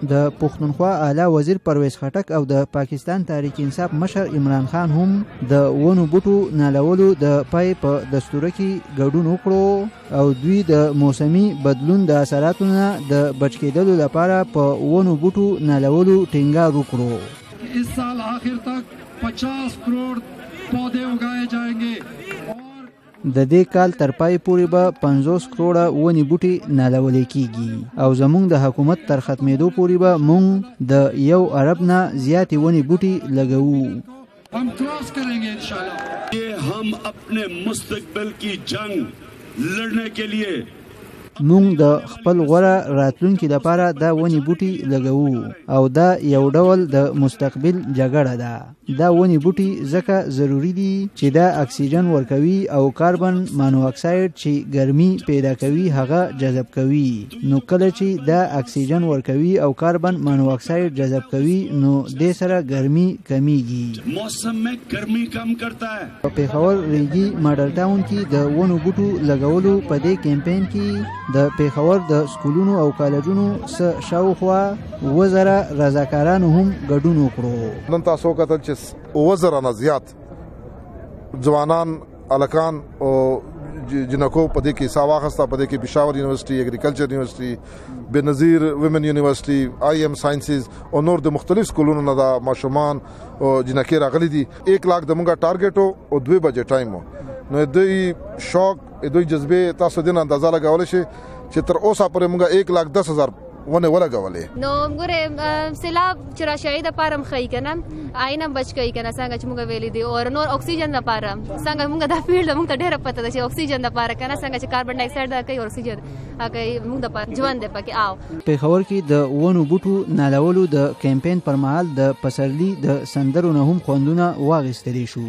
د پښتونخوا اعلا وزیر پروېز او د پاکستان تحریک انصاف مشر عمران خان هم د ونو بوټو نهالولو د پای په دستور کې ګډون وکړو او دوی د موسمي بدلون د اثراتو نه د بچ کېدلو لپاره په ونو بوټو نهالولو ټینګار وکړو. اس سال آخر تک 50 کروڑ پودے اگائے جائیں گے. د دې کال تر پای پورې به 50 کروڑه ونې بوټي نهالولې کېږي او زموږ د حکومت تر ختمېدو پورې به موږ د 1 ارب نه زیاتې ونې بوټي لګوو. ہم کراس کریں گے انشاءاللہ. یہ ہم اپنے مستقبل کی جنگ لڑنے کے لیے مونږ د خپل غوره راتلونکي لپاره دا ونې بوټي لګوو او دا یو ډول د مستقبل جګړه ده. دا ونې بوټي ځکه ضروری دي چې دا اکسیجن ورکوي او کاربن مانو اکساید چې ګرمي پیدا کوي هغه جذب کوي. نو کله چې دا اکسیجن ورکوي او کاربن مانو اکساید جذب کوي نو د سره ګرمي کمیږي. موسم میں گرمی کم کرتا ہے. په پېښور ریګي ماډل ټاون کې د ونو بوټو لګولو په دې کمپاین کې د پېښور د سکولونو او کالجونو څخه شاوخوا 2000 رضاکارانو هم ګډون وکړو. نن تاسو کتل چې 2000 نه زیات ځوانان الکان او جنکو په دې کې حصہ واخیسته. په دې کې پېښور یونیورسيټي، اګریکلچر یونیورسيټي، بنظیر ویمن یونیورسيټي، آی ایم ساينسز او نور د مختلف سکولونو نه د ماشومان او جنکې راغلي دي. 1 लाख د موږ ټارګټ او 2 بجې ټایم. نو دوی شوق دوی جذبه تاسو دین اندازه لګول شي چې تر اوسه پورې موږ 1,10,000 ونه ولګولې. نو ګوره سیلاب چې راشي د پارم خی کنه آینه بچ کوي کنه څنګه چې موږ ویلې دي او نور اکسیجن د پاره څنګه موږ د فیلډ موږ ته ډیره پته ده چې اکسیجن د پاره کنه څنګه چې کاربن ډای اکساید د کوي اکسیجن هغه موږ د پاره ژوند د پکې آو. پېښور کې د ونو بوټو نهالولو د کمپاین پر مهال د پسرلي د سندرو نه هم خوندونه واغېستلی شو.